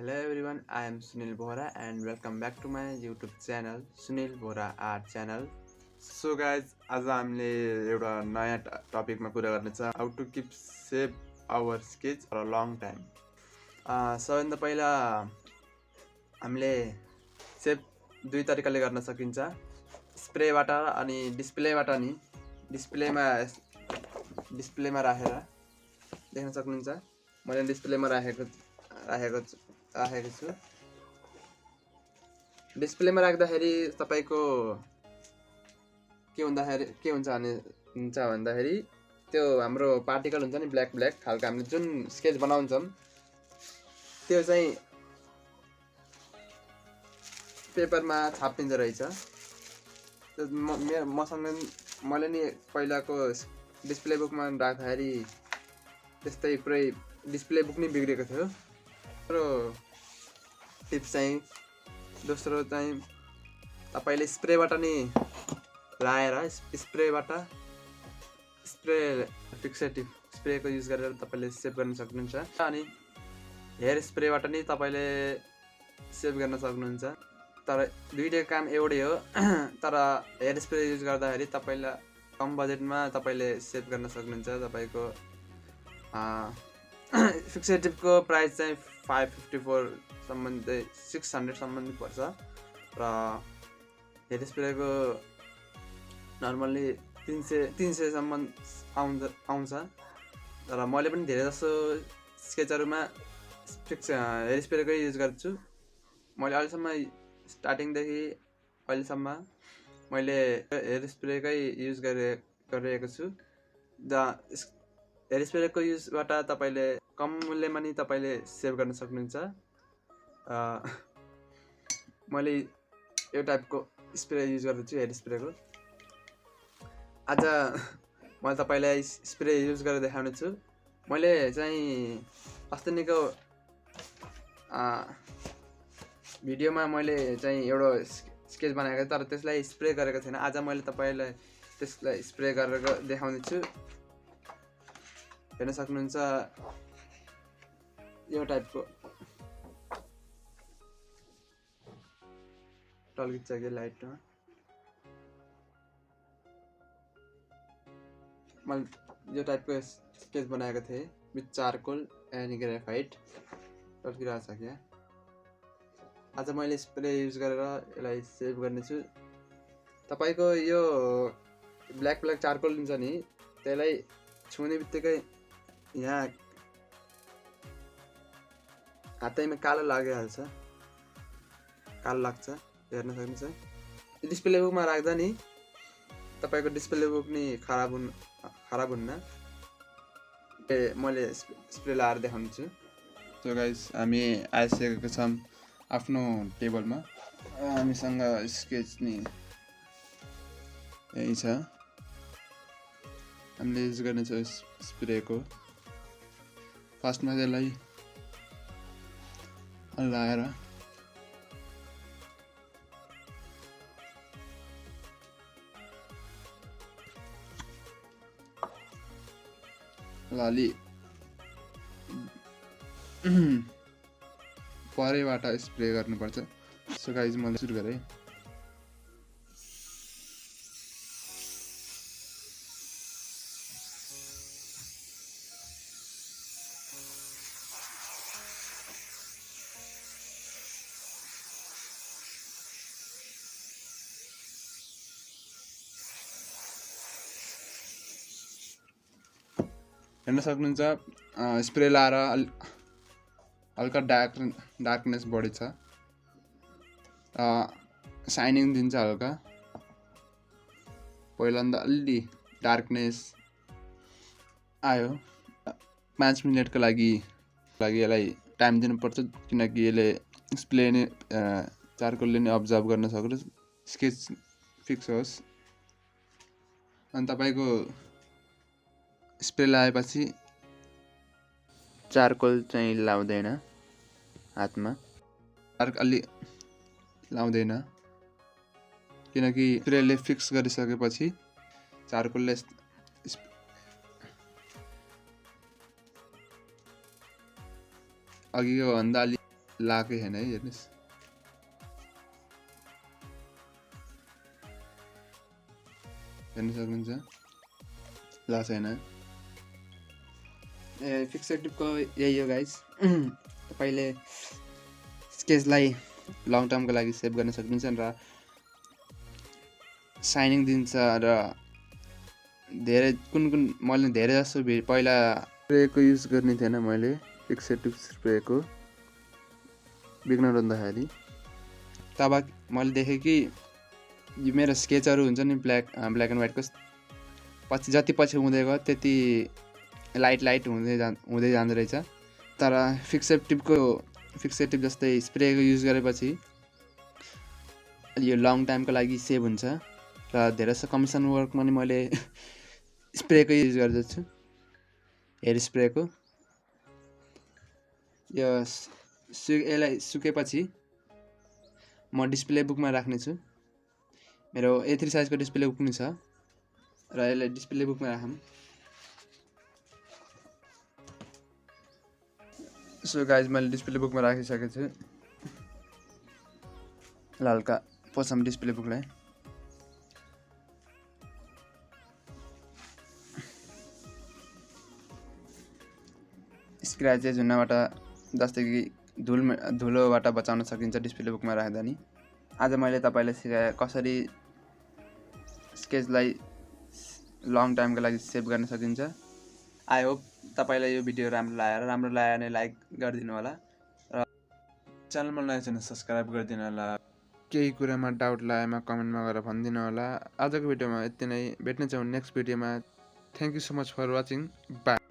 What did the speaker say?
Hello everyone, I am Sunil Bohora and welcome back to my YouTube channel Sunil Bohora Art Channel. So guys, आज हामीले एउटा नयाँ टपिकमा कुरा गर्ने छ, how to keep save our sketch for a long time. सबैभन्दा पहिला हामीले सेभ दुई तरिकाले गर्न सकिन्छ, स्प्रेबाट अनि डिस्प्लेबाट नि डिस्प्लेमा राखेर देख्न सक्नुहुन्छ। मैले डिस्प्लेमा राखेको छु। डिस्प्लेमा राख्दाखेरि तपाईको के हुन्छ भन्दाखेरि त्यो हाम्रो पार्टिकल हुन्छ नि ब्ल्याक खालको हामीले जुन स्केच बनाउँछौं त्यो चाहिँ पेपरमा छापिन्छ रहेछ। मसँग मैले नि पहिलाको डिस्प्ले बुकमा राख्दाखेरि त्यस्तै पुरै डिस्प्ले बुक नै बिग्रेको थियो। टिप्स चाहिँ दोस्रो चाहिँ तपाईले स्प्रेबाट नि लाएर स्प्रे फिक्सेटिभ स्प्रेको युज गरेर तपाईले सेभ गर्न सक्नुहुन्छ अनि हेयर स्प्रेबाट नि तपाईले सेभ गर्न सक्नुहुन्छ। तर दुईटै काम एउटै हो तर हेयर स्प्रे युज गर्दाखेरि तपाईलाई कम बजेटमा तपाईले सेभ गर्न सक्नुहुन्छ। तपाईको फिक्सेटिभको प्राइस चाहिँ 554 सम्म 600 सम्म पर्छ र हेयर स्प्रेको नर्मली 300 सम्म आउँछ। तर मैले पनि धेरै जसो स्केचहरुमा हेयर स्प्रेकै युज गर्छु। मैले अहिलेसम्म स्टार्टिङदेखि अहिलेसम्म मैले हेयर स्प्रेकै युज गरिरहेको छु। हेयर स्प्रेको युजबाट तपाईले कम मूल्यमा नि तपाईले सेभ गर्न सक्नुहुन्छ। मैले यो टाइपको स्प्रे युज गर्दैछु हेयर स्प्रेको। आज मैले तपाईलाई स्प्रे युज गरेर देखाउने छु। मैले चाहिँ अस्तिको भिडियोमा मैले चाहिँ एउटा स्केच बनाएको तर त्यसलाई स्प्रे गरेको थिएन। आज मैले तपाईलाई त्यसलाई स्प्रे गरेर देखाउने छु। हेर्न सक्नुहुन्छ यो टाइपको टल्किन्छ कि लाइटमा। मैले यो टाइपको स्केच बनाएको थिएँ विथ चारकोल एन्ड ग्राफाइट। टल्किरहेछ क्या। आज मैले स्प्रे युज गरेर यसलाई सेभ गर्ने छु। तपाईको यो ब्ल्याक चारकोल हुन्छ नि त्यसलाई छुने बित्तिकै यहाँ हातैमा कालो लागिहाल्छ, कालो लाग्छ। हेर्न सक्नुहुन्छ डिस्प्ले बुकमा राख्दा नि तपाईको डिस्प्ले बुक नि खराब हुन्न। मैले स्प्रे लाएर देखाउँछु। सो गाइस हामी आइसकेको छौं आफ्नो टेबलमा। हामीसँग स्केच नि यही छ। हामीले युज गर्ने छ स्प्रेको। फर्स्टमा त्यसलाई हल्लाएर अलि परैबाट स्प्रे गर्नुपर्छ। सो गाइस मैले सुरु गरेँ। हेर्न सक्नुहुन्छ स्प्रे लाएर हल्का डार्कनेस बढी छ। साइनिङ दिन्छ हल्का। पहिला अलि डार्कनेस आयो। 5 मिनेटको लागि यसलाई टाइम दिनुपर्छ किनकि यसले स्प्रे नै चारकोलले नै अब्जर्भ गर्न सकोस्, स्केच फिक्स होस्। अनि तपाईको स्प्रे लगाएपछि चारकोल चाहिँ लाउँदैन हातमा। अलि लाउँदैन किनकि स्प्रेले फिक्स गरिसकेपछि चारकोलले अघिको भन्दा अलि लाकै हैन है, हेर्नुस्। हेर्न सक्नुहुन्छ, ला छैन। फिक्सर टिपको यही हो गाइस। तपाईले स्केचलाई लङ टर्मको लागि सेभ गर्न सक्नुहुन्छ र साइनिङ दिन्छ र धेरै कुन मैले धेरै जसो पहिला स्प्रेको युज गर्ने थिएन मैले, फिक्सर टिप स्प्रेको बिग्न हुँदाखेरि। तब मैले देखेँ कि यो मेरो स्केचहरू हुन्छ नि ब्ल्याक एन्ड व्हाइटको, जति पछि हुँदै गयो त्यति लाइट हुँदै जाँदो रहेछ। तर फिक्सर टिप जस्तै स्प्रेको युज गरेपछि यो लङ टाइमको लागि सेभ हुन्छ र धेरै जसो कमिसन वर्कमा नि मैले स्प्रेको युज गर्दछु, हेयर स्प्रेको। यसलाई सुकेपछि म डिस्प्ले बुकमा राख्नेछु। मेरो A3 साइजको डिस्प्ले बुक पनि छ र यसलाई डिस्प्ले बुकमा राखौँ। सो गाइज मैले डिस्प्ले बुकमा राखिसकेको छु। हल्का पोछौँ डिस्प्ले बुकलाई। स्क्रैचेस हुनबाट जस्तै कि धुलोबाट बचाउन सकिन्छ डिस्प्ले बुकमा राख्दा नि। आज मैले तपाईलाई सिकाएँ कसरी स्केचलाई लङ टाइमको लागि सेभ गर्न सकिन्छ। आई होप तपाईलाई यो भिडियो राम्रो लाग्यो भने लाइक गरिदिनु होला र च्यानलमा नयाँ छ भने सब्स्क्राइब गरिदिनु होला। केही कुरामा डाउट लागेमा कमेन्टमा गरेर भनिदिनु होला। आजको भिडियोमा यति नै, भेट्ने छौँ नेक्स्ट भिडियोमा। Thank you so much for watching. By.